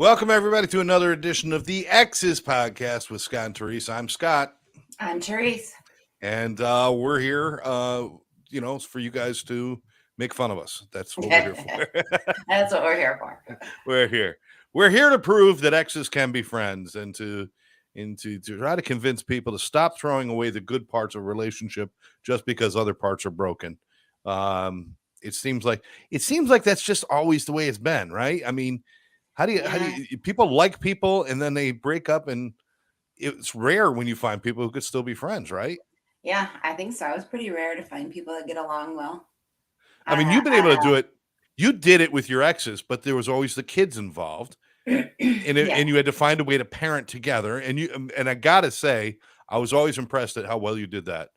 Welcome, everybody, to another edition of the Exes Podcast with Scott and Therese. I'm Scott. I'm Therese. And we're here, for you guys to make fun of us. That's what we're here for. That's what we're here for. We're here. We're here to prove that exes can be friends and to try to convince people to stop throwing away the good parts of a relationship just because other parts are broken. It seems like that's just always the way it's been, right? I mean, how do you people like people and then they break up, and it's rare when you find people who could still be friends, right? Yeah, I think so. It's pretty rare to find people that get along well. I mean, you've been able to do it. You did it with your exes, but there was always the kids involved, and you had to find a way to parent together. And I gotta say, I was always impressed at how well you did that.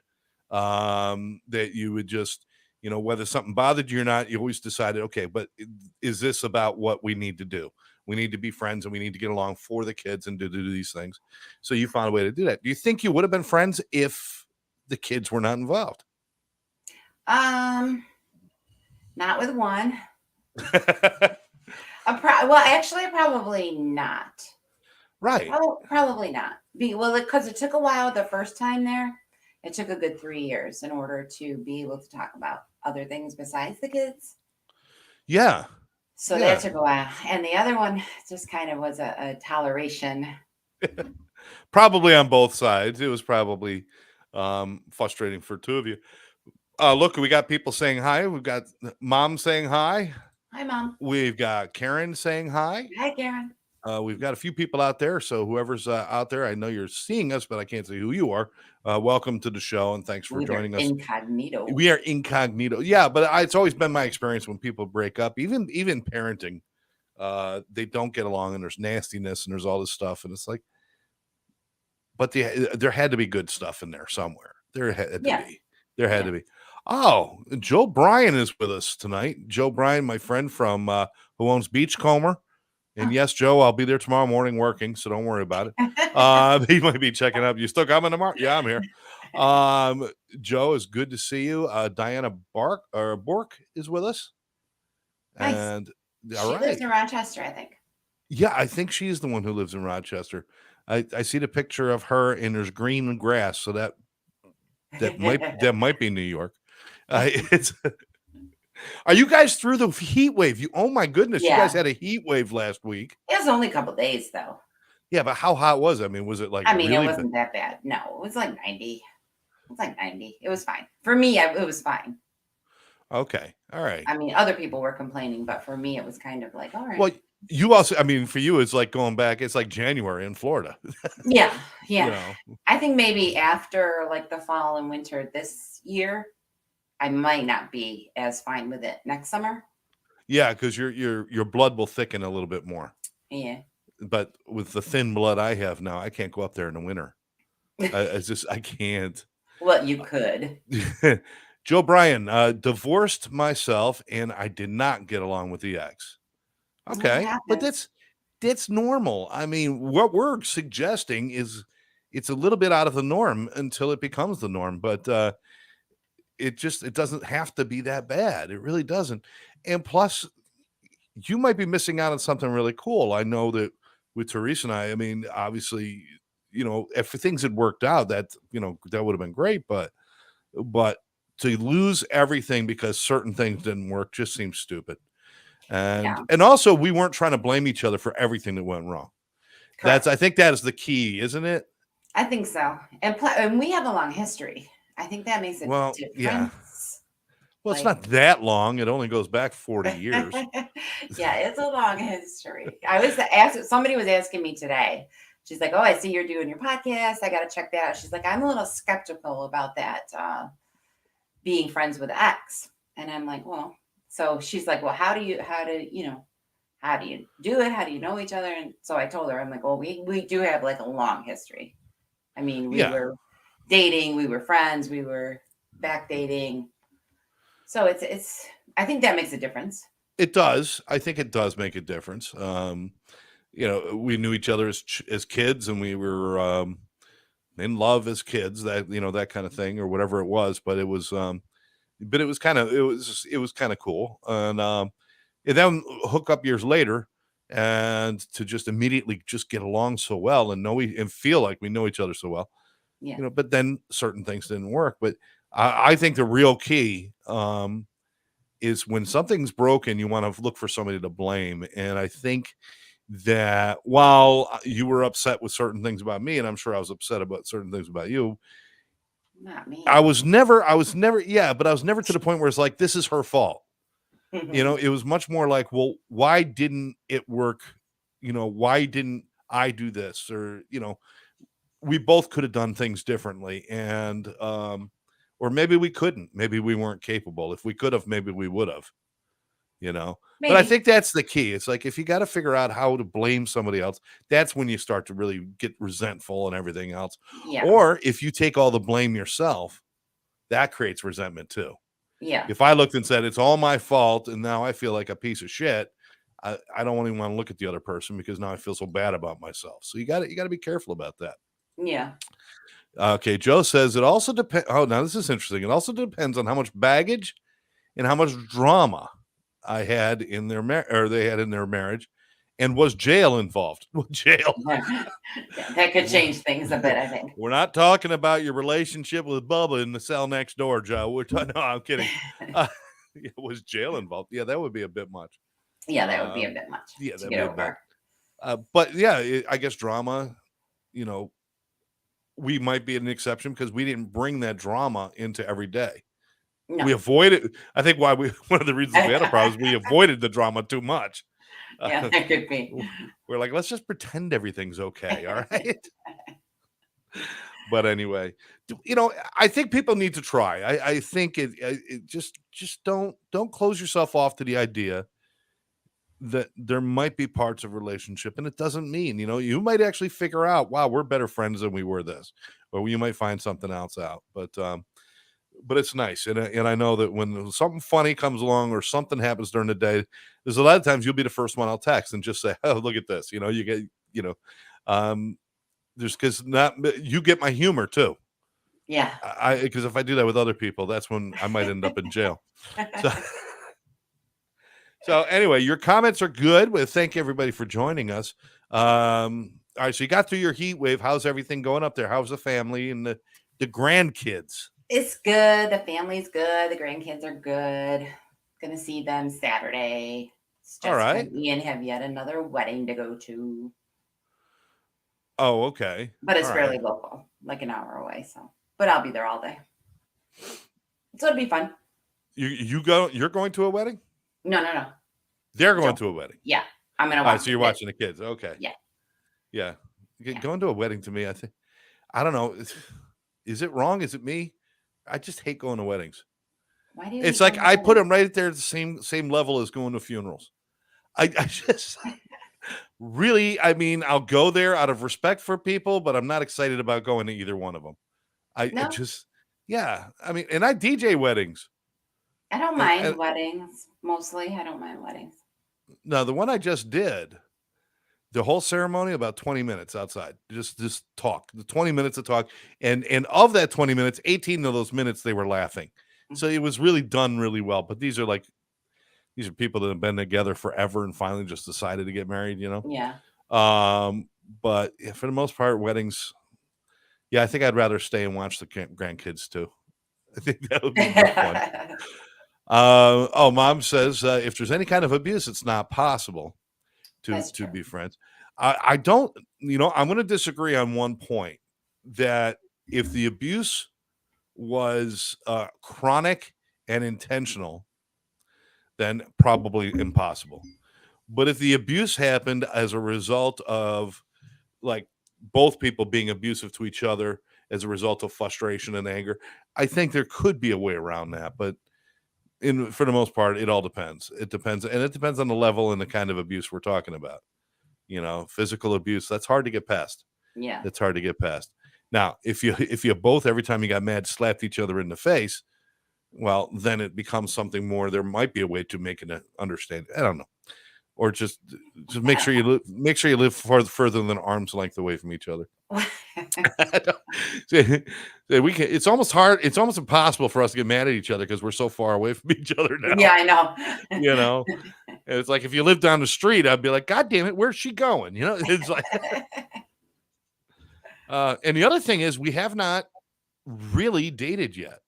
That you would just, whether something bothered you or not, you always decided, okay, but is this about what we need to do? We need to be friends and we need to get along for the kids and to do these things. So you found a way to do that. Do you think you would have been friends if the kids were not involved? Not with one. Actually, probably not. Right. Probably not. Because it took a while the first time there. It took a good 3 years in order to be able to talk about other things besides the kids. Yeah. So that took a while. And the other one just kind of was a toleration. Probably on both sides. It was probably frustrating for two of you. Look, we got people saying hi. We've got Mom saying hi. Hi, Mom. We've got Karen saying hi. Hi, Karen. We've got a few people out there. So whoever's out there, I know you're seeing us, but I can't see who you are. Welcome to the show, and thanks for joining us. Incognito. We are incognito. Yeah, but it's always been my experience when people break up, even parenting, they don't get along, and there's nastiness and there's all this stuff, and it's like, but there had to be good stuff in there somewhere. There had to be. There had to be. Oh, Joe Bryan is with us tonight. Joe Bryan, my friend from who owns Beachcomber. And yes, Joe, I'll be there tomorrow morning working, so don't worry about it. He might be checking up. You still coming tomorrow? Yeah, I'm here. Joe, it's good to see you. Diana Bork is with us. Nice. And she lives in Rochester, I think. Yeah, I think she's the one who lives in Rochester. I see the picture of her, and there's green grass, so that might be New York. Are you guys through the heat wave? Oh my goodness, you guys had a heat wave last week. It was only a couple days though. Yeah, but how hot was it? I mean, was it like? It wasn't that bad. No, it was like 90. It was like 90. It was fine for me. It was fine. Okay, all right. I mean, other people were complaining, but for me, it was kind of like, all right. Well, you also, I mean, for you, it's like going back. It's like January in Florida. Yeah. I think maybe after like the fall and winter this year, I might not be as fine with it next summer. Yeah, because your blood will thicken a little bit more. Yeah. But with the thin blood I have now, I can't go up there in the winter. I can't. Well, you could. Joe Bryan, divorced myself, and I did not get along with the ex. Okay, but that's normal. I mean, what we're suggesting is it's a little bit out of the norm until it becomes the norm. But it doesn't have to be that bad. It really doesn't. And plus, you might be missing out on something really cool. I know that with Therese and I mean, obviously, if things had worked out, that would have been great. But to lose everything because certain things didn't work just seems stupid. And also, we weren't trying to blame each other for everything that went wrong. Correct. I think that is the key, isn't it? I think so. And we have a long history. I think that makes it different. Yeah. Well, it's not that long. It only goes back 40 years. Yeah, it's a long history. Somebody was asking me today. She's like, oh, I see you're doing your podcast. I got to check that out. She's like, I'm a little skeptical about that, being friends with ex. And I'm like, well, so she's like, well, how do you do it? How do you know each other? And so I told her, I'm like, well, we do have like a long history. I mean, we were dating, we were friends, we were back dating. So it's I think that makes a difference. It does. I think it does make a difference. We knew each other as kids, and we were in love as kids, that kind of thing, or whatever it was. But it was kind of cool. And then hook up years later, and to just immediately just get along so well and and feel like we know each other so well. Yeah. But then certain things didn't work. But I think the real key is when something's broken, you want to look for somebody to blame. And I think that while you were upset with certain things about me, and I'm sure I was upset about certain things about you, Not me. I was never, yeah, but I was never to the point where it's like, this is her fault. It was much more like, well, why didn't it work? Why didn't I do this? Or, we both could have done things differently. And, or maybe we couldn't, maybe we weren't capable. If we could have, maybe we would have, but I Maybe. think that's the key. It's like, if you got to figure out how to blame somebody else, that's when you start to really get resentful and everything else. Yeah. Or if you take all the blame yourself, that creates resentment too. Yeah. If I looked and said, it's all my fault, and now I feel like a piece of shit, I don't even want to look at the other person, because now I feel so bad about myself. So you got to be careful about that. Yeah. Okay. Joe says it also depends. Oh, now this is interesting. It also depends on how much baggage and how much drama I had in their they had in their marriage, and was jail involved? Jail. Yeah, that could change things a bit, I think. We're not talking about your relationship with Bubba in the cell next door, Joe. We're talking. No, I'm kidding. Was jail involved? Yeah, that would be a bit much. Yeah, that would be a bit much. Yeah, to get over. But yeah, I guess drama. We might be an exception because we didn't bring that drama into every day. No. We avoided. I think one of the reasons we had a problem is we avoided the drama too much. Yeah, that could be. We're like, let's just pretend everything's okay. All right. But anyway, I think people need to try. I think it just don't close yourself off to the idea that there might be parts of relationship, and it doesn't mean, you might actually figure out, wow, we're better friends than we were this, or you might find something else out. But it's nice. And I know that when something funny comes along or something happens during the day, there's a lot of times you'll be the first one I'll text and just say, oh, look at this. You get, there's, because you get my humor too. Yeah. Because if I do that with other people, that's when I might end up in jail. So anyway, your comments are good. Well, thank you everybody for joining us. All right. So you got through your heat wave. How's everything going up there? How's the family and the grandkids? It's good. The family's good. The grandkids are good. Gonna see them Saturday. All right. Ian have yet another wedding to go to. Oh, okay. But it's fairly local, like an hour away. So, but I'll be there all day. So it'll be fun. You're going to a wedding? No. They're going to a wedding. Yeah, I'm gonna watch. So you're watching the kids. Okay. Yeah. Going to a wedding, to me, I don't know. Is it wrong? Is it me? I just hate going to weddings. Why do you? It's like I put them right there at the same level as going to funerals. I just really, I'll go there out of respect for people, but I'm not excited about going to either one of them. And I DJ weddings. I don't mind weddings. Mostly, I don't mind weddings. No, the one I just did, the whole ceremony, about 20 minutes outside. Just talk. The 20 minutes of talk. And of that 20 minutes, 18 of those minutes they were laughing. So it was really done really well. But these are people that have been together forever and finally just decided to get married, Yeah. But for the most part, weddings, yeah, I think I'd rather stay and watch the grandkids too. I think that would be more fun. Mom says if there's any kind of abuse, it's not possible to be friends. I don't, I'm going to disagree on one point, that if the abuse was chronic and intentional, then probably impossible. But if the abuse happened as a result of like both people being abusive to each other as a result of frustration and anger, I think there could be a way around that. But for the most part, it all depends. It depends. And it depends on the level and the kind of abuse we're talking about. Physical abuse, that's hard to get past. Yeah. That's hard to get past. Now, if you both, every time you got mad, slapped each other in the face, well, then it becomes something more. There might be a way to make an understanding. I don't know. Or just make sure you live further than arm's length away from each other. It's almost hard. It's almost impossible for us to get mad at each other because we're so far away from each other now. Yeah, I know. And it's like, if you live down the street, I'd be like, God damn it, where's she going? You know, it's like, and the other thing is, we have not really dated yet.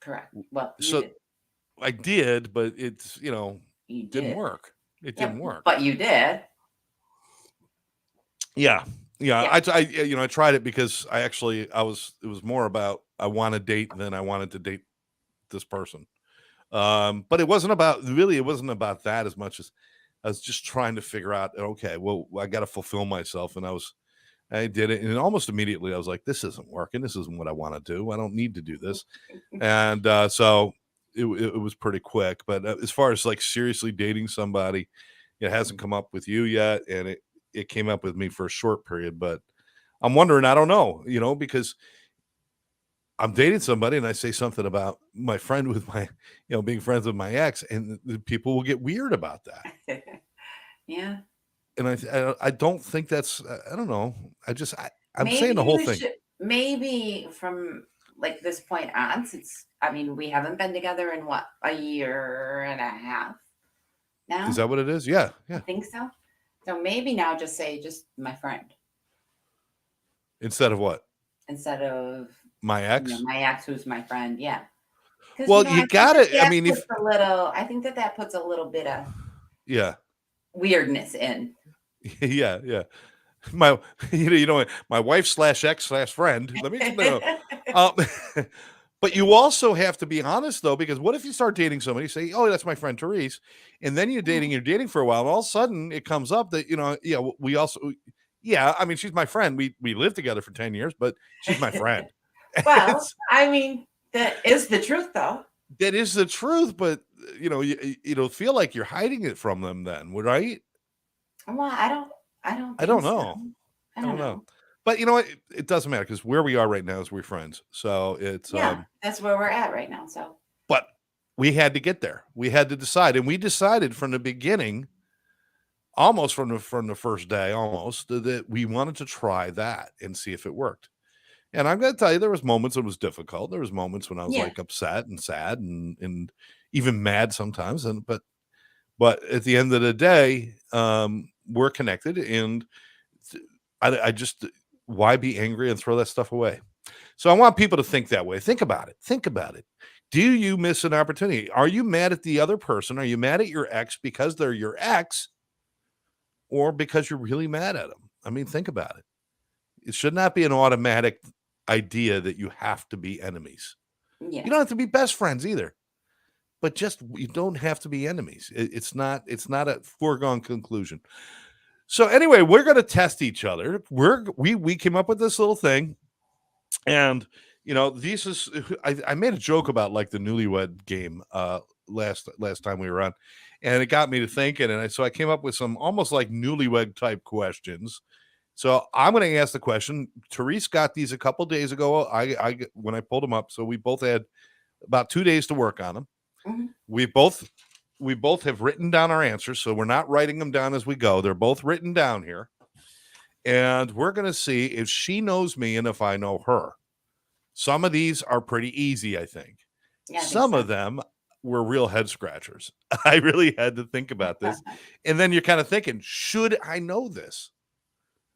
Correct. Well, you So did. I did, but it's, You didn't did. work. It Yeah, didn't work. but you did. Yeah. Yeah. I tried it because it was more about, I want to date than I wanted to date this person. But it wasn't about that as much as I was just trying to figure out, okay, well, I got to fulfill myself. And I did it. And almost immediately I was like, this isn't working. This isn't what I want to do. I don't need to do this. And so it was pretty quick. But as far as like seriously dating somebody, it hasn't come up with you yet. And it came up with me for a short period. But I'm wondering, I don't know, because I'm dating somebody and I say something about my friend with my, being friends with my ex, and the people will get weird about that. Yeah. And I don't think that's, I don't know. I'm Maybe saying the whole thing. Maybe from like this point on, since we haven't been together in what, a year and a half now? Is that what it is? Yeah. I think so. So maybe now just say just my friend. Instead of what? Instead of my ex? My ex who's my friend. Yeah. Well, you got it. I mean, I think that puts a little bit of weirdness in. Yeah. My, my wife /ex/friend. Let me but you also have to be honest though, because what if you start dating somebody, say, oh, that's my friend Therese, and then you're dating for a while, and all of a sudden it comes up that we also, she's my friend. We lived together for 10 years, but she's my friend. Well, that is the truth though. That is the truth, but you don't feel like you're hiding it from them then, right? Well, I don't know. I don't know. But you know what? It doesn't matter, because where we are right now is we're friends. So it's that's where we're at right now. So, but we had to get there. We had to decide, and we decided from the beginning, almost from the first day, almost, that we wanted to try that and see if it worked. And I'm going to tell you, there was moments it was difficult. There was moments when I was like upset and sad and even mad sometimes. But at the end of the day, we're connected, and I just, why be angry and throw that stuff away? So I want people to think that way. Think about it. Do you miss an opportunity? Are you mad at the other person? Are you mad at your ex because they're your ex, or because you're really mad at them? I mean, think about it. It should not be an automatic idea that you have to be enemies. Yeah. You don't have to be best friends either, but you don't have to be enemies. It's not a foregone conclusion. So anyway, we're going to test each other. We came up with this little thing, and I made a joke about like the newlywed game last time we were on, and it got me to thinking, and so I came up with some almost like newlywed type questions. So I'm going to ask the question. Therese got these a couple days ago. When I pulled them up, so we both had about 2 days to work on them. Mm-hmm. We both have written down our answers, so we're not writing them down as we go. They're both written down here, and we're going to see if she knows me and if I know her. Some of these are pretty easy, I think. Yeah, Some of them were real head scratchers. I really had to think about this, and then you're kind of thinking, should I know this?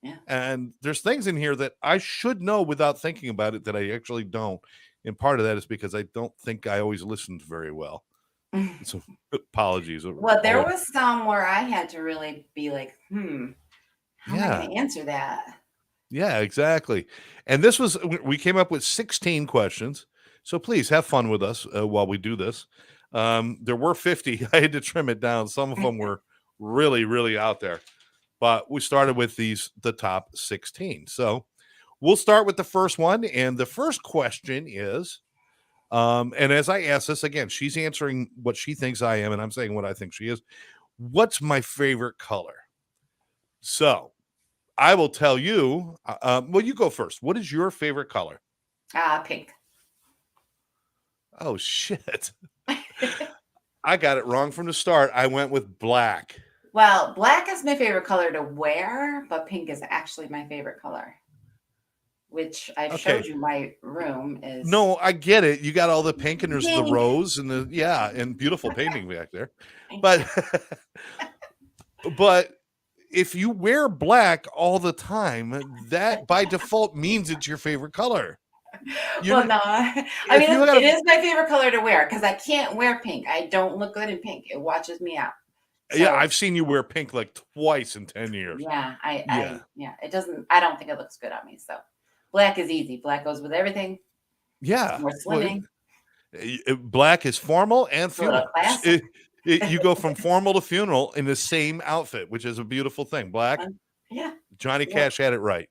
Yeah. And there's things in here that I should know without thinking about it that I actually don't. And part of that is because I don't think I always listened very well. So apologies. Well, there was some where I had to really be like, how am I going to answer that? Yeah, exactly. And we came up with 16 questions. So please have fun with us while we do this. There were 50. I had to trim it down. Some of them were really, really out there. But we started with the top 16. So we'll start with the first one. And the first question is, and as I ask this, again, she's answering what she thinks I am, and I'm saying what I think she is. What's my favorite color? So I will tell you, well, you go first. What is your favorite color? Pink. Oh, shit. I got it wrong from the start. I went with black. Well, black is my favorite color to wear, but pink is actually my favorite color. which I've Okay. showed you my room is. No, I get it. You got all the pink and there's the rose and and beautiful painting back there. But but if you wear black all the time, that by default means it's your favorite color. Well, no, I mean, it is my favorite color to wear because I can't wear pink. I don't look good in pink. It watches me out. So, yeah, I've seen you wear pink like twice in 10 years. Yeah, it doesn't. I don't think it looks good on me. So black is easy. Black goes with everything. Yeah, more slimming. Black is formal and funeral. You go from formal to funeral in the same outfit, which is a beautiful thing. Black. Yeah. Johnny Cash had it right.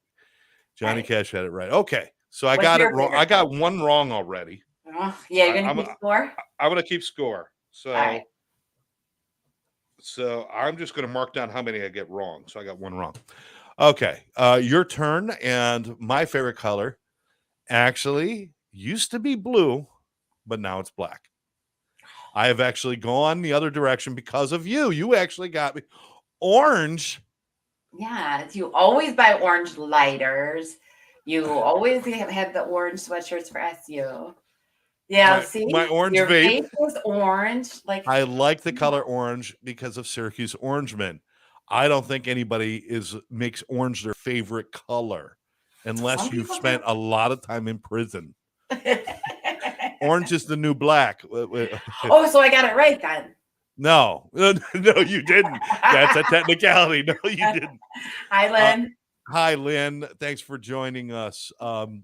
Cash had it right. Okay. So I got it wrong. I got one wrong already. Oh, yeah, you're going to keep score? I'm going to keep score. So, so I'm just going to mark down how many I get wrong. So I got one wrong. Okay. Your turn. And my favorite color actually used to be blue, but now it's black. I have actually gone the other direction because of you. You actually got me. Orange. Yeah. You always buy orange lighters. You always have had the orange sweatshirts for SU. Yeah, my orange your vape vape was orange. Like I like the color orange because of Syracuse Orangemen. I don't think anybody makes orange their favorite color unless you've spent a lot of time in prison. Orange is the new black. Oh, so I got it right then. No, you didn't. That's a technicality. No, you didn't. Hi, Lynn. Hi, Lynn. Thanks for joining us. No,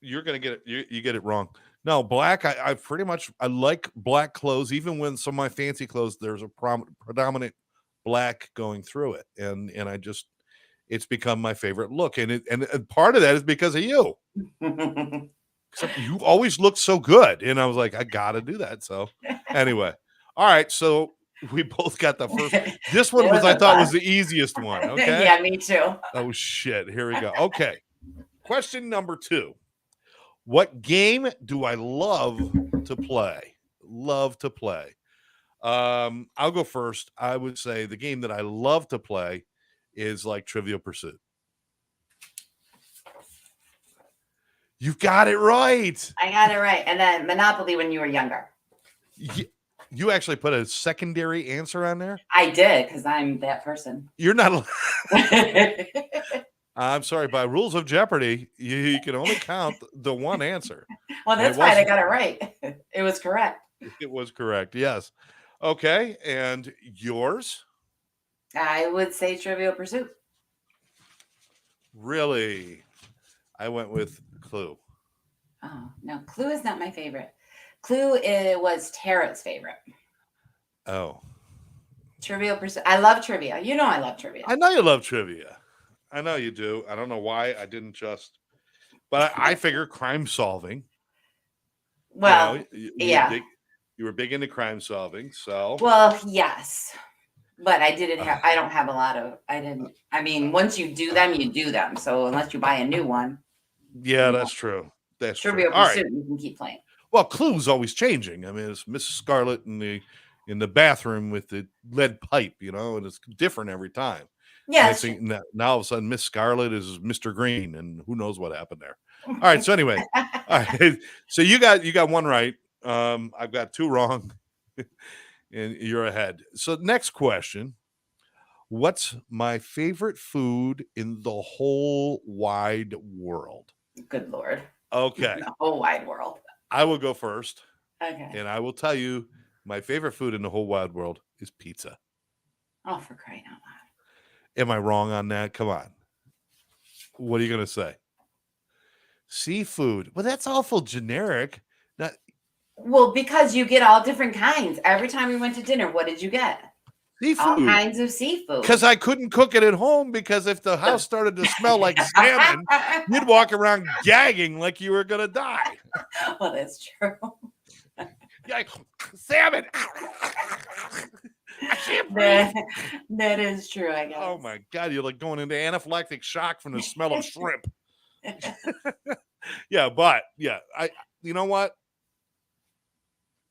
you're gonna get it. You get it wrong. No, black. I pretty much I like black clothes. Even when some of my fancy clothes, there's a predominant black going through it, and I just it's become my favorite look. And part of that is because of you. Except you always look so good, and I was like, I gotta do that. So anyway, all right. So we both got the first. This one I thought was the easiest one. Okay. Yeah, me too. Oh shit! Here we go. Okay. Question number 2. What game do I love to play? Love to play. I'll go first. I would say the game that I love to play is like Trivial Pursuit. You've got it right. I got it right. And then Monopoly when you were younger. You actually put a secondary answer on there? I did, because I'm that person. You're not. I'm sorry. By rules of Jeopardy, you can only count the one answer. Well, that's fine. I got it right. It was correct. It was correct. Yes. Okay. And yours? I would say Trivial Pursuit. Really? I went with Clue. Oh, no. Clue is not my favorite. Clue was Tara's favorite. Oh. Trivial Pursuit. I love trivia. You know I love trivia. I know you love trivia. I know you do. I don't know why I didn't just... But I figure crime solving. Well, you were big into crime solving, so... Well, yes. But I don't have a lot of... I mean, once you do them, you do them. So unless you buy a new one... Yeah, that's true. That's Trivial true. Pursuit, you can keep playing. Well, Clue's always changing. I mean, it's Miss Scarlet in the bathroom with the lead pipe, and it's different every time. Yeah. Now all of a sudden, Miss Scarlet is Mr. Green, and who knows what happened there. All right. So anyway, all right. So you got one right. I've got 2 wrong, and you're ahead. So next question: what's my favorite food in the whole wide world? Good Lord. Okay. The whole wide world. I will go first. Okay. And I will tell you, my favorite food in the whole wide world is pizza. Oh, for crying out loud. Am I wrong on that? Come on. What are you going to say? Seafood. Well, that's awful generic. Well, because you get all different kinds. Every time we went to dinner, what did you get? Seafood. All kinds of seafood. Because I couldn't cook it at home, because if the house started to smell like salmon, you'd walk around gagging like you were going to die. Well, that's true. You're like, salmon. That is true, I guess. Oh my God, you're like going into anaphylactic shock from the smell of shrimp. You know what?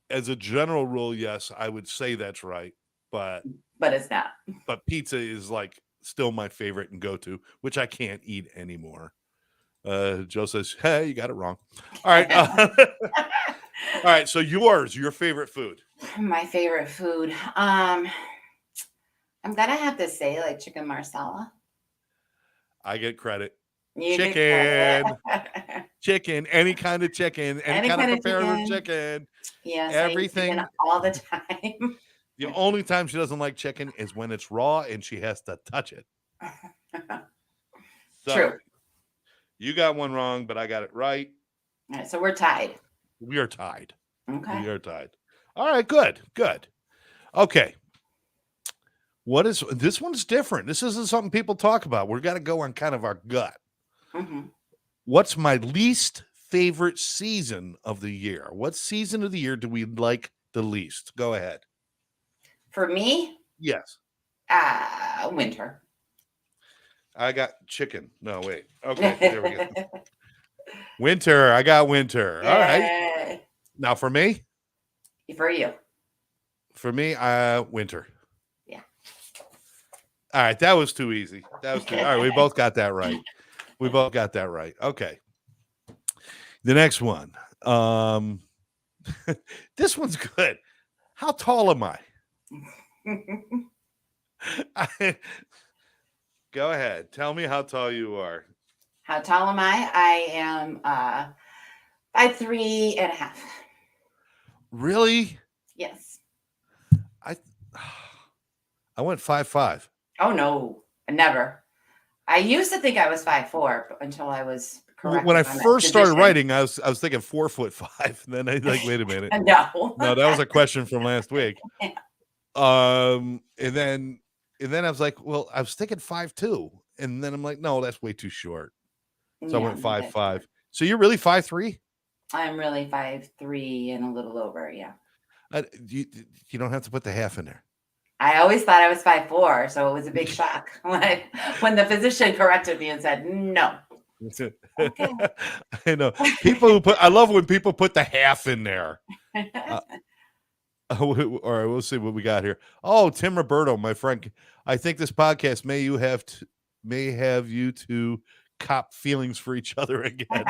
As a general rule, yes, I would say that's right, but it's not. But pizza is like still my favorite and go-to, which I can't eat anymore. Joe says, hey, you got it wrong. All right. All right. So your favorite food. My favorite food. I'm gonna have to say like chicken marsala. I get credit. You Chicken. Chicken. Any kind of chicken. Any kind of prepared chicken. Yes, everything. I eat all the time. The only time she doesn't like chicken is when it's raw and she has to touch it. So, true. You got one wrong, but I got it right. All right, so we're tied. We are tied. Okay. We are tied. All right, good. Okay. This one's different. This isn't something people talk about. We've got to go on kind of our gut. Mm-hmm. What's my least favorite season of the year? What season of the year do we like the least? Go ahead. For me? Yes. Winter. I got chicken. No, wait. Okay, there we go. Winter. I got winter. All right. Now for me? For you. For me, winter. Yeah. All right, that was too easy. All right, we both got that right. Okay. The next one. This one's good. How tall am I? Go ahead. Tell me how tall you are. How tall am I? I am 5'3.5". Really? Yes. I went 5'5". Oh no, never. I used to think I was 5'4" until I was correct. When I first started writing, I was thinking 4'5". Then I like, wait a minute. No, that was a question from last week. And then I was like, well, I was thinking 5'2", and then I'm like, no, that's way too short. So I went 5'5". So you're really 5'3"? I'm really 5'3" and a little over. Yeah. You don't have to put the half in there. I always thought I was 5'4", so it was a big shock when the physician corrected me and said no. Okay. I know I love when people put the half in there. All right, we'll see what we got here. Oh, Tim Roberto, my friend. I think this podcast may have you two cop feelings for each other again.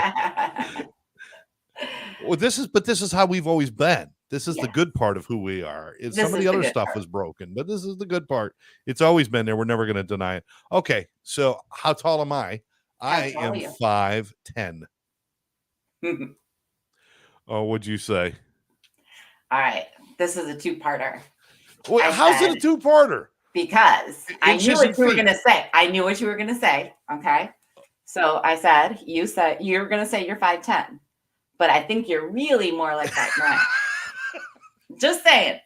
Well, this is how we've always been. This is the good part of who we are. Some of the other stuff was broken, but this is the good part. It's always been there. We're never going to deny it. Okay, so how tall am I? I am 5'10". Oh, what'd you say? All right, this is a two-parter. Well, how's it a two-parter? Because I knew what you were going to say. I knew what you were going to say. Okay, so I said you were going to say you're 5'10", but I think you're really more like 5'9". Just saying.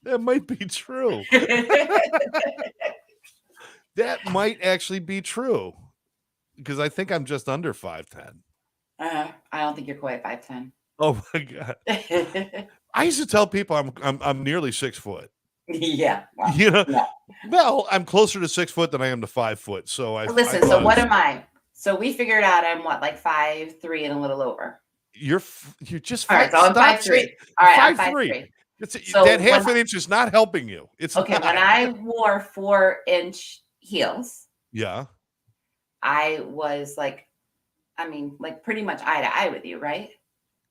That might be true. That might actually be true, because I think I'm just under 5'10". I don't think you're quite 5'10". Oh my god! I used to tell people I'm nearly 6 foot. Yeah. Well, Yeah. Well, I'm closer to 6 foot than I am to 5 foot. So listen. So what am I? So we figured out I'm what, like 5'3" and a little over. You're just all right. So I'm 5'3". All right, I'm 5'3". So that half an inch is not helping you. It's okay. Not. When I wore 4-inch heels, yeah, I was like pretty much eye to eye with you, right?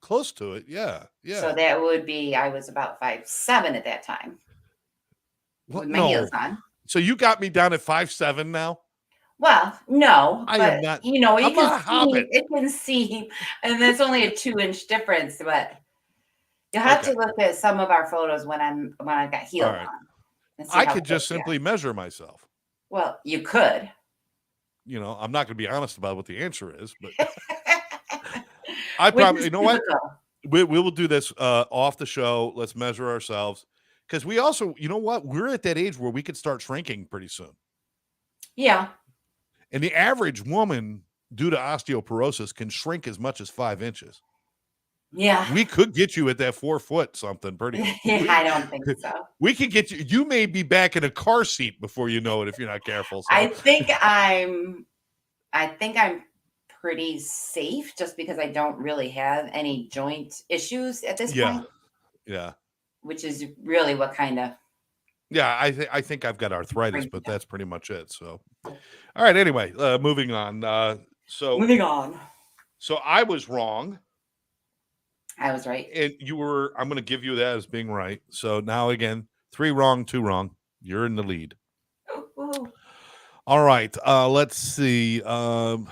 Close to it, yeah. So that would be I was about 5'7" at that time. What? With my heels on. So you got me down at 5'7" now. Well, no, I am not. You can see, and that's only a 2-inch difference. But you'll have to look at some of our photos when I got heels on. I could just simply measure myself. Well, you could. I'm not going to be honest about what the answer is, but I probably. You know what? We will do this off the show. Let's measure ourselves, because we also, you know what? We're at that age where we could start shrinking pretty soon. Yeah. And the average woman, due to osteoporosis, can shrink as much as 5 inches. Yeah. We could get you at that 4 foot something pretty. I don't think so. We could get you. You may be back in a car seat before you know it if you're not careful. So. I think I'm pretty safe just because I don't really have any joint issues at this point. Yeah. Which is really what kind of Yeah, I think I've got arthritis, but that's pretty much it. So, all right. Anyway, moving on. Moving on. So I was wrong. I was right. And you were. I'm going to give you that as being right. So now again, 3 wrong, 2 wrong. You're in the lead. Ooh. All right. Let's see. How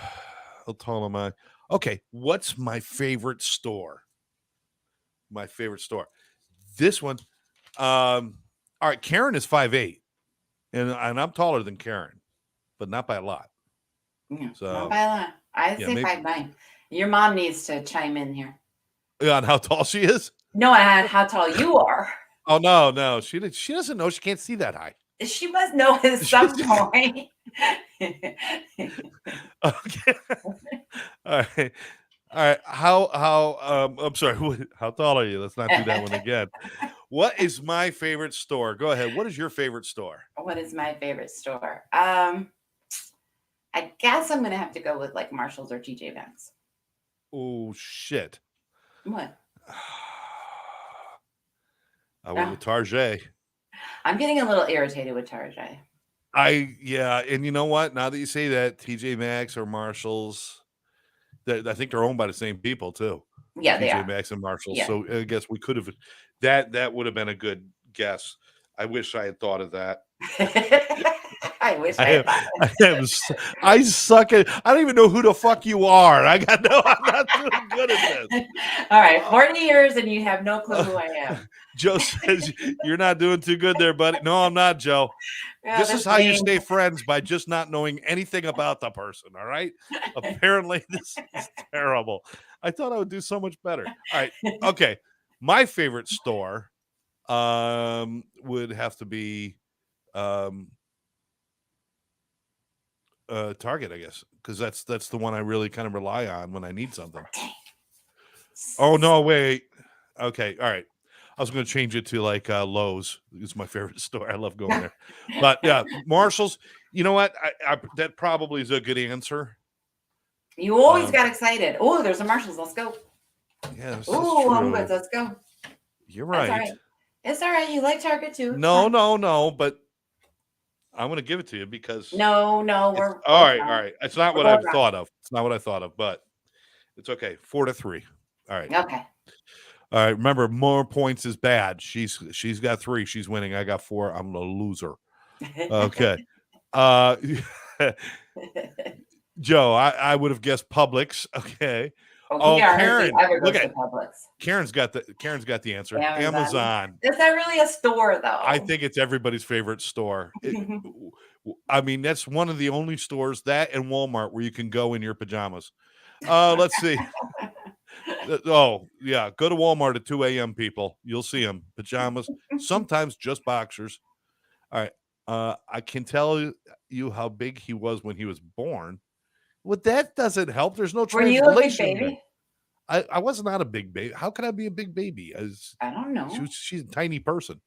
tall am I? Okay. What's my favorite store? My favorite store. This one. All right. Karen is 5'8", and I'm taller than Karen, but not by a lot. Yeah, so not by a lot. I say 5'9". Your mom needs to chime in here. On how tall she is? No, on how tall you are. Oh no. She doesn't know. She can't see that high. She must know at some point. Okay. All right. How I'm sorry. How tall are you? Let's not do that one again. What is my favorite store? Go ahead. What is your favorite store? What is my favorite store? I guess I'm gonna have to go with like Marshalls or TJ Maxx. Oh shit. What? I went with Target. I'm getting a little irritated with Target. And you know what? Now that you say that, TJ Maxx or Marshalls, I think they're owned by the same people too. Yeah, they are. TJ Maxx and Marshalls. Yeah. So I guess we could have that would have been a good guess. I wish I had thought of that. I wish I suck at. I don't even know who the fuck you are. I'm not doing good at this. All right, 40 years and you have no clue who I am. Joe says you're not doing too good there, buddy. No, I'm not, Joe. Yeah, this is how you stay friends, by just not knowing anything about the person. All right. Apparently, this is terrible. I thought I would do so much better. All right. Okay. My favorite store would have to be Target, I guess, because that's the one I really kind of rely on when I need something. Oh no, wait. Okay, all right. I was going to change it to like Lowe's. It's my favorite store. I love going there. But yeah, Marshalls. You know what? That probably is a good answer. You always got excited. Oh, there's a Marshalls. Let's go. Yeah. Oh, I'm good. Let's go. You're right. It's all right. You like Target too. No. But I'm going to give it to you because no, we're all right. It's not what I thought of. It's not what I thought of, but it's okay. 4-3. All right. Okay. All right. Remember, more points is bad. She's got 3. She's winning. I got 4. I'm a loser. Okay. Joe, I would have guessed Publix. Okay. Karen. Look at Publix. Karen's got the answer. Amazon. Is that really a store though? I think it's everybody's favorite store. I mean, that's one of the only stores, that and Walmart, where you can go in your pajamas. Let's see. Oh, yeah. Go to Walmart at 2 a.m., people. You'll see them. Pajamas, sometimes just boxers. All right. I can tell you how big he was when he was born. Well, that doesn't help. There's no translation. Were you a big baby? I was not a big baby. How could I be a big baby? I don't know. She's a tiny person.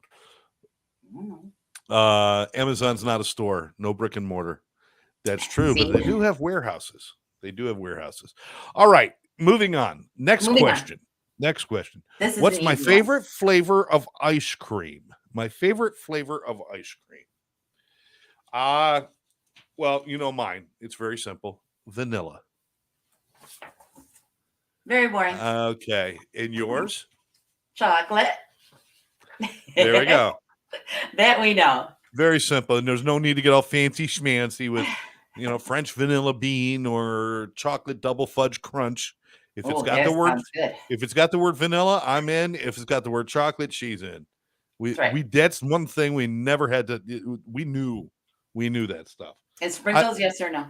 I don't know. Amazon's not a store. No brick and mortar. That's true, but they do have warehouses. All right. Moving on. Next question. What's my favorite flavor of ice cream? My favorite flavor of ice cream. Well, you know mine. It's very simple. Vanilla. Very boring. Okay. And yours? Chocolate. There we go. That we know. Very simple. And there's no need to get all fancy schmancy with, French vanilla bean or chocolate double fudge crunch. If it's got the word vanilla, I'm in. If it's got the word chocolate, she's in. That's one thing we never had to. We knew that stuff. And sprinkles, yes or no?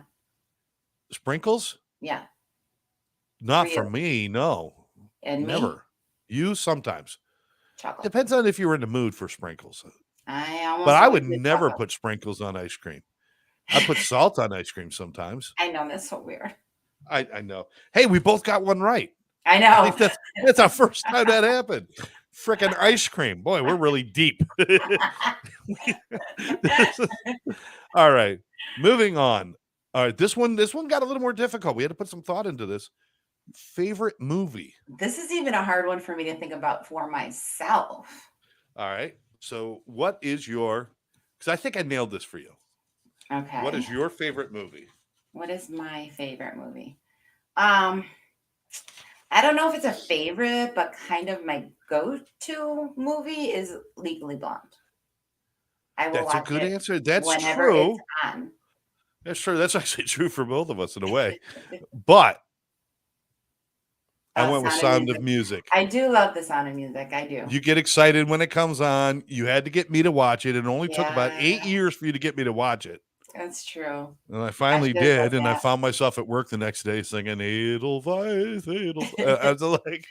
Sprinkles? Yeah. Not for me, no. And never. Me? You sometimes. Chocolate. Depends on if you were in the mood for sprinkles. I would never put sprinkles on ice cream. I put salt on ice cream sometimes. I know, that's so weird. I know. Hey, we both got one right. I know. I think that's our first time that happened. Frickin' ice cream. Boy, we're really deep. All right. Moving on. All right. This one got a little more difficult. We had to put some thought into this. Favorite movie. This is even a hard one for me to think about for myself. All right. So what is your, because I think I nailed this for you. Okay. What is your favorite movie? What is my favorite movie? I don't know if it's a favorite, but kind of my go-to movie is Legally Blonde. I will That's a watch good it answer. That's whenever it's true. on. That's true. That's actually true for both of us in a way. But I went with Sound of Music. I do love the Sound of Music. I do. You get excited when it comes on. You had to get me to watch it. It only took about 8 years for you to get me to watch it. That's true. And I finally did, and I found myself at work the next day singing Edelweiss, Edelweiss. I was like,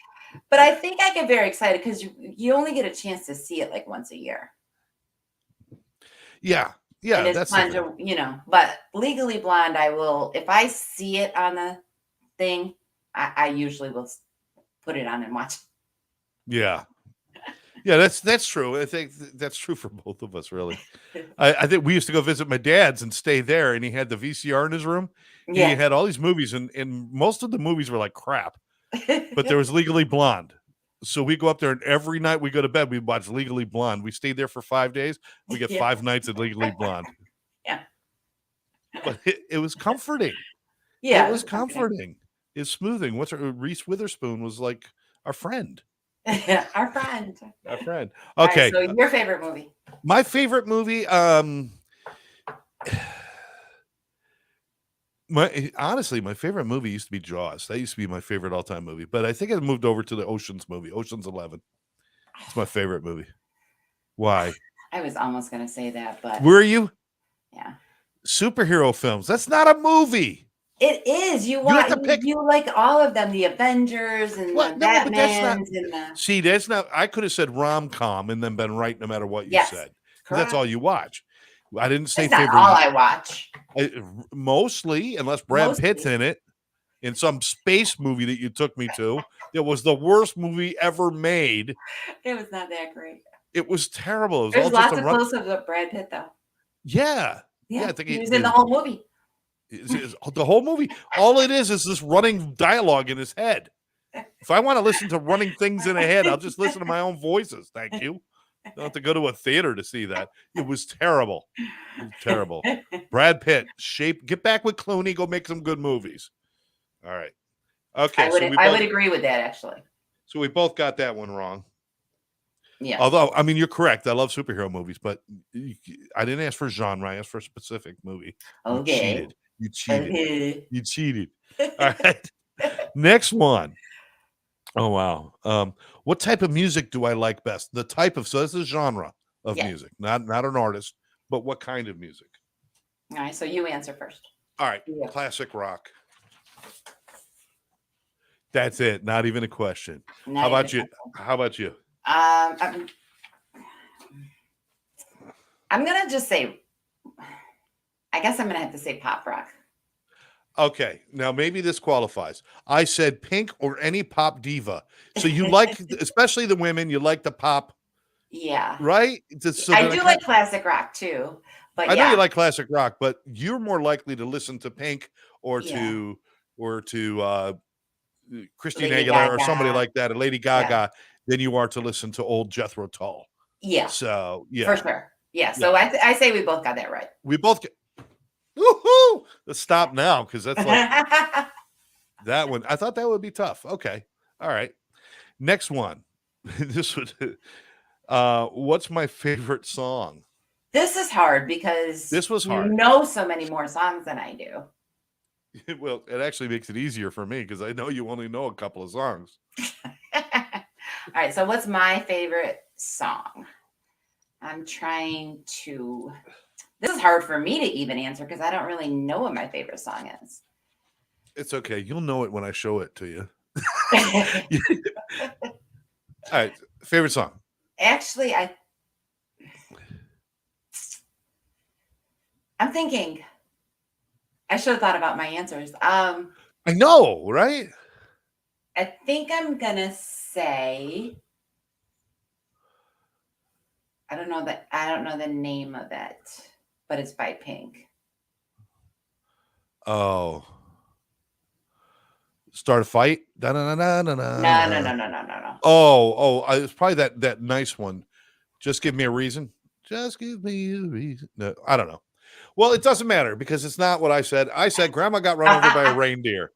but I think I get very excited because you only get a chance to see it like once a year. Yeah, and it's fun to, but Legally Blonde, I will, if I see it on the thing, I usually will put it on and watch. Yeah. Yeah, that's true. I think that's true for both of us, really. I think we used to go visit my dad's and stay there, and he had the VCR in his room. And he had all these movies, and most of the movies were like crap. But there was Legally Blonde. So we go up there, and every night we go to bed, we watch Legally Blonde. We stayed there for 5 days. We get 5 nights at Legally Blonde. Yeah. But it was comforting. Yeah. It was comforting. It's smoothing. Reese Witherspoon was like our friend. Our friend. Okay. Right, so your favorite movie? My favorite movie, honestly, my favorite movie used to be Jaws. That used to be my favorite all-time movie. But I think I moved over to the Ocean's movie, Ocean's 11. It's my favorite movie. Why? I was almost going to say that, but were you? Yeah. Superhero films. That's not a movie. It is. You like all of them, the Avengers and the Batmans and the... See, that's not. I could have said rom-com and then been right no matter what you said. Because that's all you watch. I didn't say that's favorite. Not all I watch. Mostly, unless Brad Pitt's in it, in some space movie that you took me to. It was the worst movie ever made. It was not that great. It was terrible. There's lots of close-ups of Brad Pitt, though. Yeah. I think he was in the whole movie. The whole movie, all it is this running dialogue in his head. If I want to listen to running things in a head, I'll just listen to my own voices. Thank you. Don't have to go to a theater to see that. It was terrible. Terrible. Brad Pitt, get back with Clooney. Go make some good movies. All right. Okay. I would agree with that, actually. So we both got that one wrong. Yeah. Although, I mean, you're correct. I love superhero movies, but I didn't ask for genre. I asked for a specific movie. Okay. You cheated. Okay. You cheated. All right. Next one. Oh, wow. What type of music do I like best? The type of, so this is genre of music, not an artist, but what kind of music? All right. So you answer first. All right. Yeah. Classic rock. That's it. Not even a question. How about you? I'm going to just say, I guess I'm going to have to say pop rock. Okay. Now, maybe this qualifies. I said Pink or any pop diva. So you like, especially the women, you like the pop. Yeah. Right? So I do like classic rock too. But I know you like classic rock, but you're more likely to listen to Pink or to Christina Aguilera or somebody like that, or Lady Gaga, than you are to listen to old Jethro Tull. Yeah. So, yeah. For sure. Yeah. So I say we both got that right. We both get. Woohoo! Let's stop now because that's like that one. I thought that would be tough. Okay. All right. Next one. This would. What's my favorite song? This is hard because this was hard. You know so many more songs than I do. Well, it actually makes it easier for me because I know you only know a couple of songs. All right. So what's my favorite song? I'm trying to. This is hard for me to even answer because I don't really know what my favorite song is. It's okay. You'll know it when I show it to you. All right. Favorite song? Actually, I'm thinking. I should have thought about my answers. I know, right? I think I'm going to say. I don't know the name of it. But it's by Pink. Oh. Start a fight? No. No. Oh, it's probably that nice one. Just give me a reason. Just give me a reason. No, I don't know. Well, it doesn't matter because it's not what I said. I said Grandma got run over by a reindeer.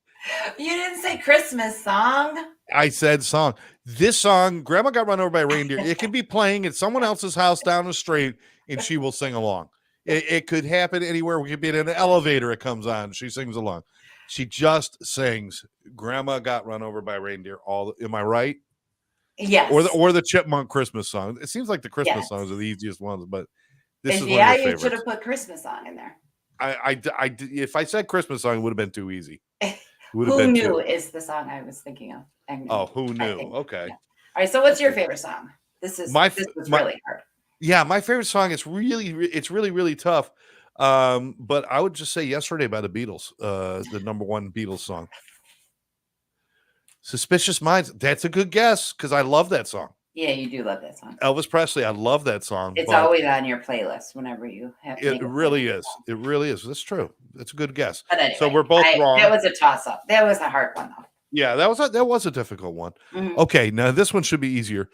You didn't say Christmas song. I said song. This song, Grandma got run over by a reindeer. It could be playing at someone else's house down the street, and she will sing along. It could happen anywhere. We could be in an elevator. It comes on. She sings along. She just sings. Grandma got run over by a reindeer. Am I right? Yes. Or the Chipmunk Christmas song. It seems like the Christmas songs are the easiest ones, but this is one of your favorites. You should have put Christmas song in there. If I said Christmas song, it would have been too easy. Who Knew is the song I was thinking of. Who Knew? Okay. Yeah. All right. So, what's your favorite song? This was really hard. Yeah, my favorite song. It's really tough. But I would just say "Yesterday" by the Beatles, the number one Beatles song. "Suspicious Minds." That's a good guess because I love that song. Yeah, you do love that song. Elvis Presley. I love that song. It's always on your playlist whenever you have. It really is. Song. It really is. That's true. That's a good guess. But anyway, so we're both wrong. That was a toss up. That was a hard one though. Yeah, that was a difficult one. Mm-hmm. Okay, now this one should be easier.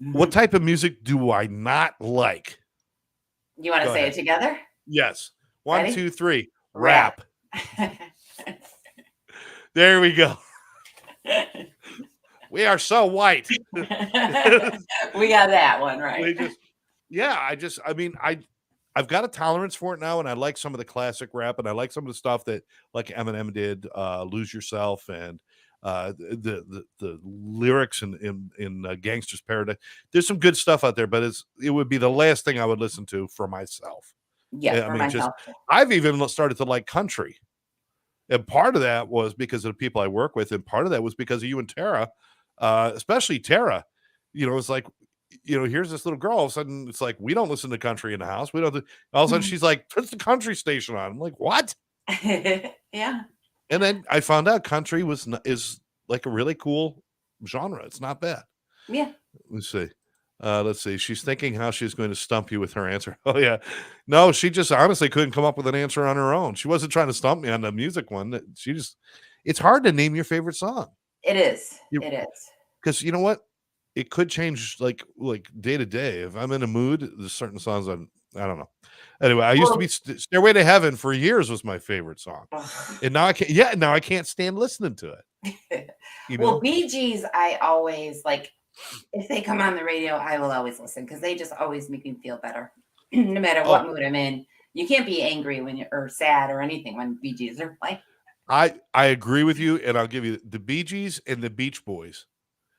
Mm-hmm. What type of music do I not like? You want to say it together? Yes. 1, 2, 3. Rap. There we go. We are so white. We got that one right. I've got a tolerance for it now, and I like some of the classic rap, and I like some of the stuff that like Eminem did, "Lose Yourself," and the lyrics in Gangster's Paradise. There's some good stuff out there, but it would be the last thing I would listen to for myself. Yeah, myself. I've even started to like country, and part of that was because of the people I work with, and part of that was because of you and Tara, especially Tara. It's like, here's this little girl. All of a sudden, it's like we don't listen to country in the house. We don't. All of a sudden, she's like, "Put the country station on." I'm like, "What?" Yeah. And then I found out country is like a really cool genre. It's not bad. Yeah. Let's see. She's thinking how she's going to stump you with her answer. Oh, yeah. No, she just honestly couldn't come up with an answer on her own. She wasn't trying to stump me on the music one. It's hard to name your favorite song. It is. It is. Because you know what? It could change like day to day. If I'm in a mood, there's certain songs I don't know. Anyway, I used to be "Stairway to Heaven" for years was my favorite song. And now I can't. Yeah, now I can't stand listening to it. Well, Bee Gees, I always like. If they come on the radio, I will always listen because they just always make me feel better, no matter what mood I'm in. You can't be angry or sad or anything when Bee Gees are playing. I agree with you, and I'll give you the Bee Gees and the Beach Boys.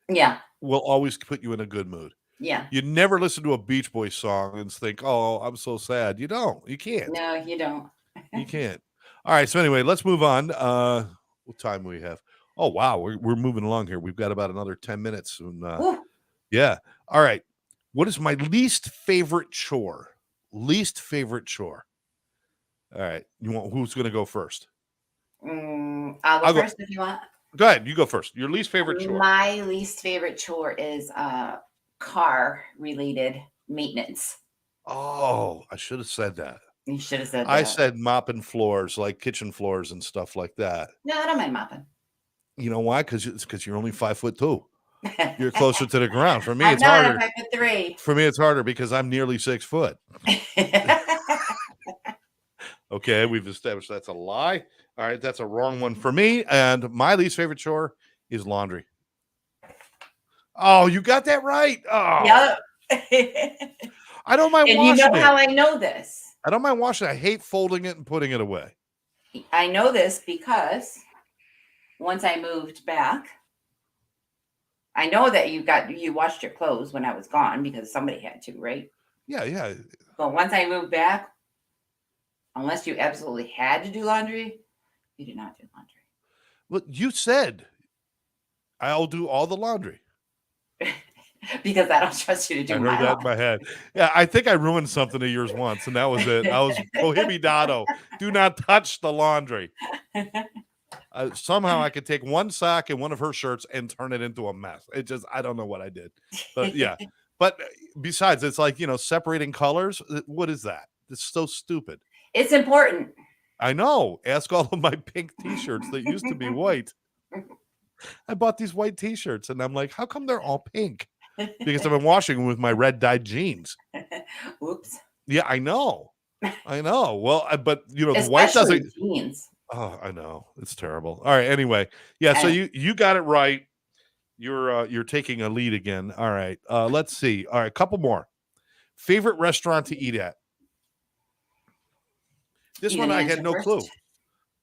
Yeah, will always put you in a good mood. Yeah, you never listen to a Beach Boys song and think, "Oh, I'm so sad." You don't. You can't. No, you don't. You can't. All right. So anyway, let's move on. What time do we have? Oh wow, we're moving along here. We've got about another 10 minutes. And, yeah. All right. What is my least favorite chore? Least favorite chore. All right. Who's going to go first? I'll go first if you want. Go ahead. You go first. Your least favorite chore. My least favorite chore is car related maintenance. Oh, I should have said that. You should have said that. I said mopping floors, like kitchen floors and stuff like that. No, I don't mind mopping. You know why? Because you're only 5'2". You're closer to the ground. For me, it's harder. I'm 5'3". For me, it's harder because I'm nearly 6 foot. Okay, we've established that's a lie. All right, that's a wrong one for me. And my least favorite chore is laundry. Oh, you got that right. Oh. Yep. I don't mind washing it. And you know how I know this? I don't mind washing it. I hate folding it and putting it away. I know this because once I moved back, I know that you washed your clothes when I was gone because somebody had to, right? Yeah. But once I moved back, unless you absolutely had to do laundry, you did not do laundry. Well, you said I'll do all the laundry. Because I don't trust you to do my I heard that in my head. Yeah, I think I ruined something of yours once, and that was it. I was prohibitado. Do not touch the laundry. Somehow I could take one sock and one of her shirts and turn it into a mess. I don't know what I did. But yeah. But besides, it's like, separating colors. What is that? It's so stupid. It's important. I know. Ask all of my pink t-shirts that used to be white. I bought these white t-shirts and I'm like, how come they're all pink? because I've been washing them with my red dyed jeans. Oops. Yeah, I know. Well, but the Especially wife doesn't. jeans. Oh, I know. It's terrible. All right. Anyway, yeah. So you got it right. You're taking a lead again. All right. Let's see. All right, a couple more. Favorite restaurant to eat at? This one I had no clue.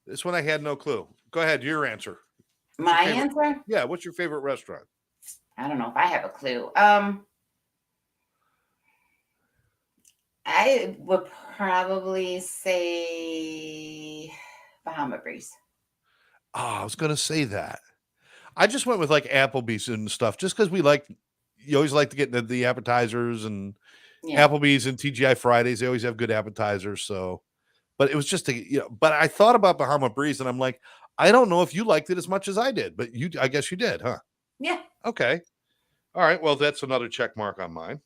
This one I had no clue. Go ahead. Your answer. My answer? Yeah. What's your favorite restaurant? I don't know if I have a clue. I would probably say Bahama Breeze. Oh, I was going to say that. I just went with like Applebee's and stuff just because you always like to get into the appetizers and Applebee's and TGI Fridays. They always have good appetizers. So, but it was just but I thought about Bahama Breeze and I'm like, I don't know if you liked it as much as I did, but I guess you did, huh? Yeah. Okay. All right. Well, that's another check mark on mine.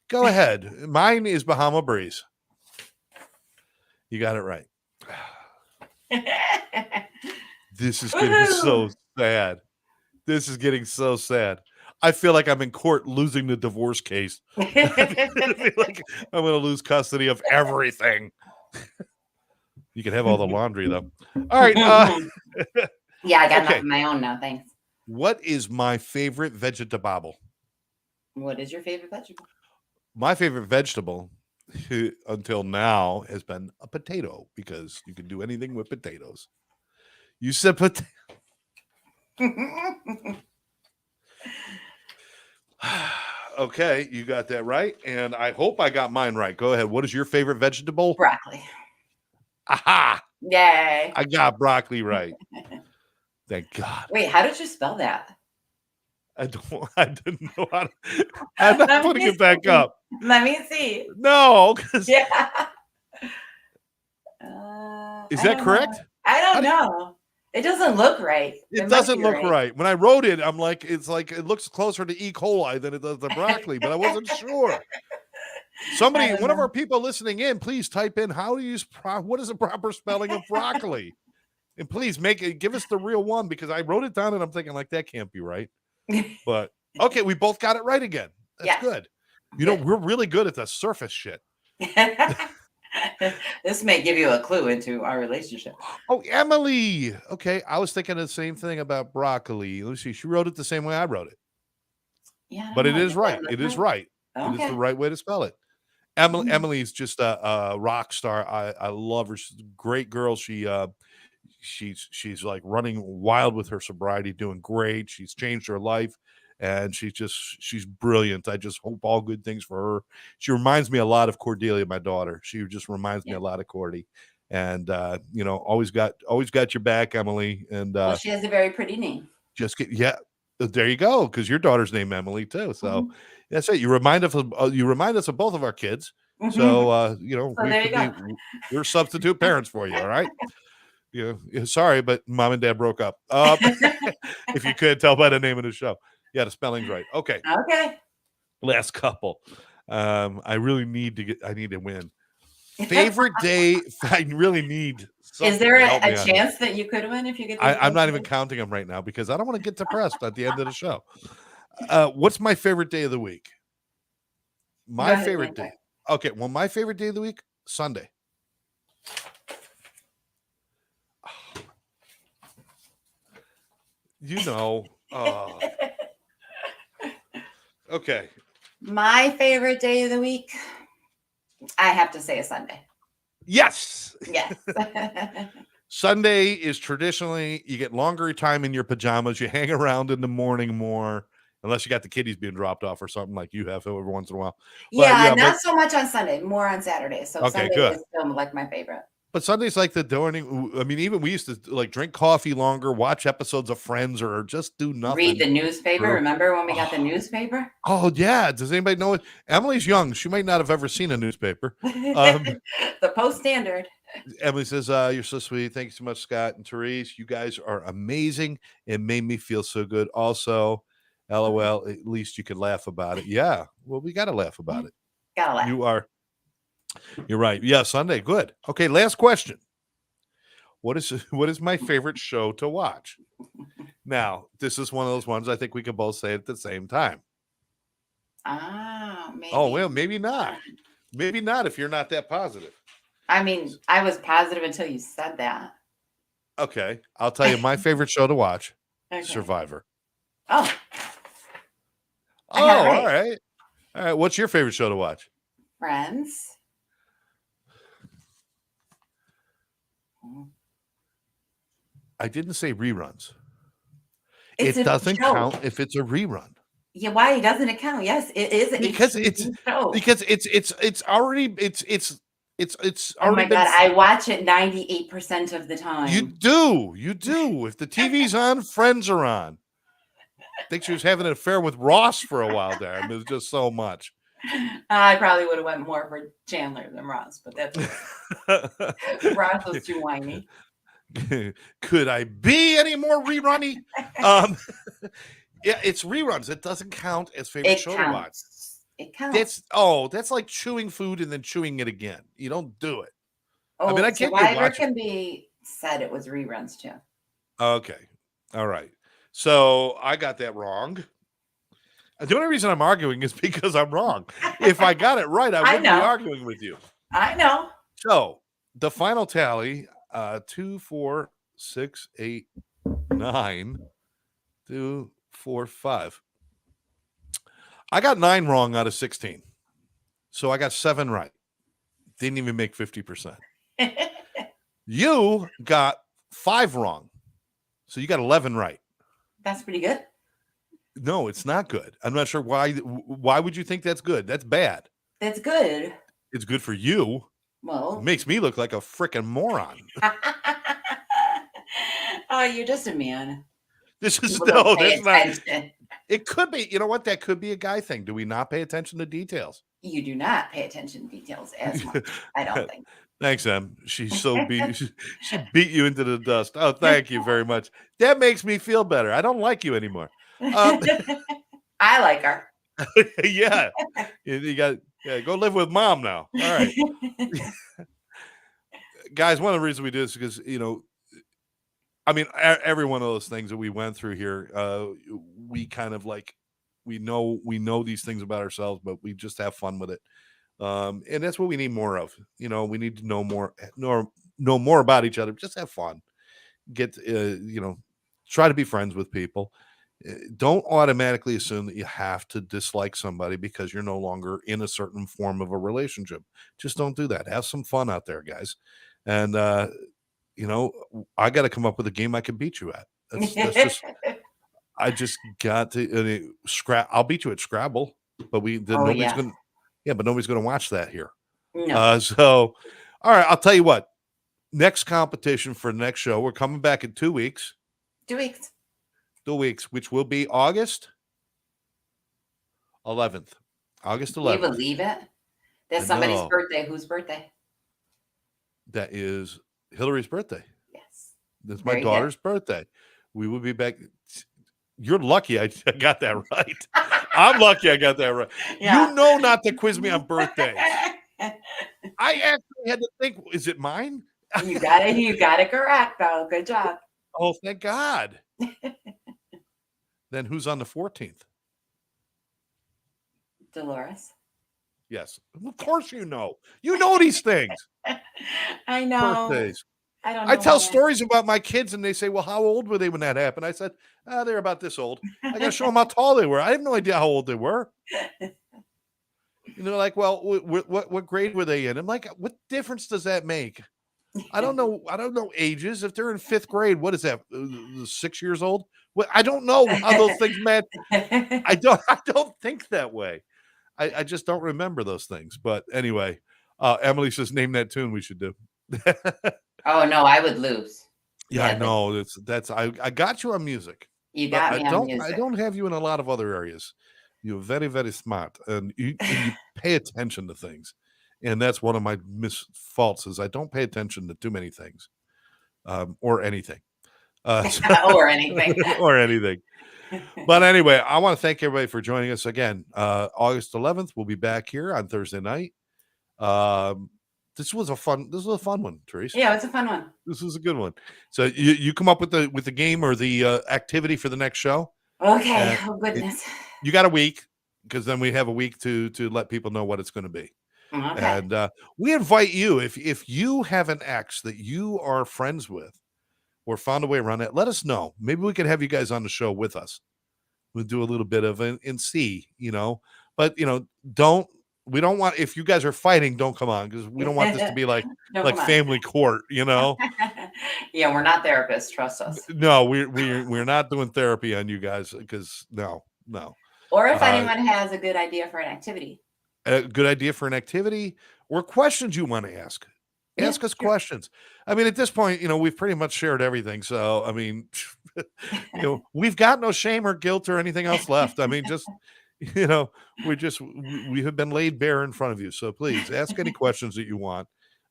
Go ahead. Mine is Bahama Breeze. You got it right. This is getting so sad. This is getting so sad. I feel like I'm in court losing the divorce case. I feel like I'm going to lose custody of everything. You can have all the laundry, though. All right. Yeah, I got enough of my own now. Thanks. What is my favorite vegetable? What is your favorite vegetable? My favorite vegetable until now has been a potato because you can do anything with potatoes. You said potato. Okay, you got that right. And I hope I got mine right. Go ahead. What is your favorite vegetable? Broccoli. Aha! Yay. I got broccoli right. Thank God. Wait, how did you spell that? I didn't know how to. I'm not putting it back up. Let me see. No. Yeah. Is that correct? I don't know. It doesn't look right. It doesn't look right. When I wrote it, I'm like, it looks closer to E. coli than it does the broccoli, but I wasn't sure. Somebody, one of our people listening in, please type in what is the proper spelling of broccoli? And please give us the real one because I wrote it down and I'm thinking like that can't be right. But okay, we both got it right again. That's good. We're really good at the surface shit. This may give you a clue into our relationship. Oh, Emily. Okay, I was thinking the same thing about broccoli. Let's see. She wrote it the same way I wrote it. Yeah, but it is right. It is right. Okay. It is the right way to spell it. Emily's just a rock star. I love her. She's a great girl. She's like running wild with her sobriety, doing great. She's changed her life. And she's brilliant. I just hope all good things for her. She reminds me a lot of Cordelia, my daughter. She just reminds me a lot of Cordy. And always got your back, Emily. And she has a very pretty name. There you go, because your daughter's named Emily too. So that's it. You remind us of both of our kids. So we're substitute parents for you. All right. Sorry, but mom and dad broke up. If you could tell by the name of the show. Yeah, the spelling's right. Okay. Last couple. I really need to win. Favorite day. I really need. Is there a chance that you could win if you get? I'm not even counting them right now because I don't want to get depressed at the end of the show. What's my favorite day of the week? My favorite day. Okay. Well, my favorite day of the week, Sunday. Okay. My favorite day of the week, I have to say a Sunday. Yes. Yes. Sunday is traditionally, you get longer time in your pajamas. You hang around in the morning more, unless you got the kiddies being dropped off or something like you have every once in a while. Not so much on Sunday, more on Saturday. So okay, Sunday good. is still like my favorite. But Sunday's like the morning. I mean, even we used to like drink coffee longer, watch episodes of Friends, or just do nothing. Read the newspaper. Remember when we got the newspaper? Oh yeah. Does anybody know it? Emily's young. She might not have ever seen a newspaper. The Post Standard. Emily says, "You're so sweet. Thank you so much, Scott and Therese. You guys are amazing. It made me feel so good. Also, LOL. At least you could laugh about it. Yeah. Well, we got to laugh about it. Gotta laugh. You're right. Yeah, Sunday. Good. Okay, last question. What is my favorite show to watch? Now, this is one of those ones I think we can both say at the same time. Maybe. Oh, well, maybe not. Maybe not if you're not that positive. I mean, I was positive until you said that. Okay. I'll tell you my favorite show to watch. Okay. Survivor. Oh. Oh, all right. All right. What's your favorite show to watch? Friends. I didn't say reruns. It doesn't count if it's a rerun. Yeah, why doesn't it count? Yes, it is because it's already oh my God, I watch it 98% of the time. You do. If the TV's on, Friends are on. I think she was having an affair with Ross for a while there. I mean, it was just so much. I probably would have went more for Chandler than Ross, but that's Ross was too whiny. Could I be any more rerunny? Yeah, it's reruns. It doesn't count as favorite show to watch. It counts. That's like chewing food and then chewing it again. You don't do it. Oh, I mean, I get Survivor can be said it was reruns too. Okay. All right. So I got that wrong. The only reason I'm arguing is because I'm wrong. If I got it right, I wouldn't be arguing with you. I know. So the final tally, 2, 4, 6, 8, 9, 2, 4, 5. I got 9 wrong out of 16. So I got 7 right. Didn't even make 50%. You got 5 wrong. So you got 11 right. That's pretty good. No, it's not good. I'm not sure why. Why would you think that's good? That's bad. That's good. It's good for you. Well, it makes me look like a freaking moron. Oh, you're just a man. This is that's not. It could be. You know what? That could be a guy thing. Do we not pay attention to details? You do not pay attention to details as much. I don't think. Thanks, Em. She's so beat. She beat you into the dust. Oh, thank you very much. That makes me feel better. I don't like you anymore. I like her. Yeah, you got go live with mom now. All right, guys. One of the reasons we do this is because I mean, every one of those things that we went through here, we kind of like we know these things about ourselves, but we just have fun with it, and that's what we need more of. We need to know more about each other. Just have fun. Get try to be friends with people. Don't automatically assume that you have to dislike somebody because you're no longer in a certain form of a relationship. Just don't do that. Have some fun out there, guys. And I got to come up with a game I can beat you at. That's just. I just got to I'll beat you at Scrabble, but nobody's going. Yeah, but nobody's going to watch that here. No. So, all right, I'll tell you what. Next competition for the next show, we're coming back in 2 weeks. 2 weeks. 2 weeks, which will be August 11th. August 11th. Can you believe it? That's somebody's birthday. Whose birthday? That is Hillary's birthday. Yes. That's my daughter's birthday. We will be back. You're lucky I got that right. I'm lucky I got that right. Yeah. You know not to quiz me on birthdays. I actually had to think, is it mine? You got it correct, though. Good job. Oh, thank God. Then who's on the 14th? Dolores. Yes. Of course you know. You know these things. I know. Birthdays. I don't know. I tell stories about my kids and they say, well, how old were they when that happened? I said, they're about this old. I got to show them how tall they were. I have no idea how old they were. They're like, well, what grade were they in? I'm like, what difference does that make? I don't know ages. If they're in 5th grade, what is that? 6 years old? Well, I don't know how those things meant. I don't think that way. I just don't remember those things. But anyway, Emily says, name that tune we should do. Oh no, I would lose. Yeah, I know. I got you on music. You got me on music. I don't have you in a lot of other areas. You're very, very smart, and you pay attention to things. And that's one of my faults is I don't pay attention to too many things, or anything. Or anything. Or anything. But anyway, I want to thank everybody for joining us again. August 11th, we'll be back here on Thursday night. This was a fun one, Therese. Yeah, it's a fun one. This was a good one. So you come up with the game or the activity for the next show. Okay. Oh goodness. You got a week. because then we have a week to let people know what it's going to be. Okay. And we invite you, if you have an ex that you are friends with or found a way around it, let us know. Maybe we could have you guys on the show with us. We'll do a little bit of it and see, but we don't want, if you guys are fighting, don't come on, because we don't want this to be like family court, Yeah, we're not therapists, trust us. No, we're not doing therapy on you guys, because no. Or if anyone has a good idea for an activity. A good idea for an activity or questions you want to ask us questions. I mean, at this point, we've pretty much shared everything. So, I mean, we've got no shame or guilt or anything else left. I mean, just, we have been laid bare in front of you. So please ask any questions that you want.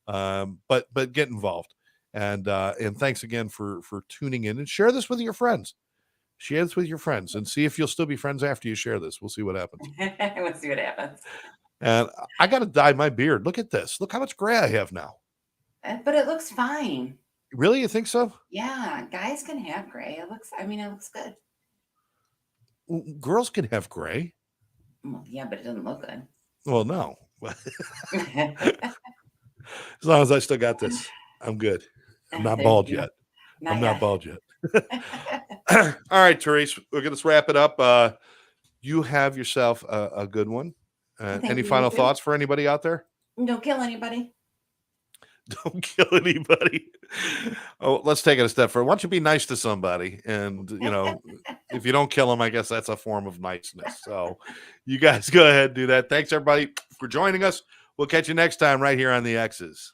But get involved. And thanks again for tuning in, and share this with your friends. Share this with your friends and see if you'll still be friends after you share this. We'll see what happens. We'll see what happens. And I got to dye my beard. Look at this. Look how much gray I have now. But it looks fine. Really? You think so? Yeah. Guys can have gray. It looks good. Well, girls can have gray. Well, yeah, but it doesn't look good. Well, no. As long as I still got this, I'm good. I'm not bald yet. I'm not bald yet. All right, Therese, we're going to wrap it up. You have yourself a good one. Any final thoughts for anybody out there? Don't kill anybody. Don't kill anybody. Oh, let's take it a step further. Why don't you be nice to somebody? And, if you don't kill them, I guess that's a form of niceness. So you guys go ahead and do that. Thanks, everybody, for joining us. We'll catch you next time right here on the Exes.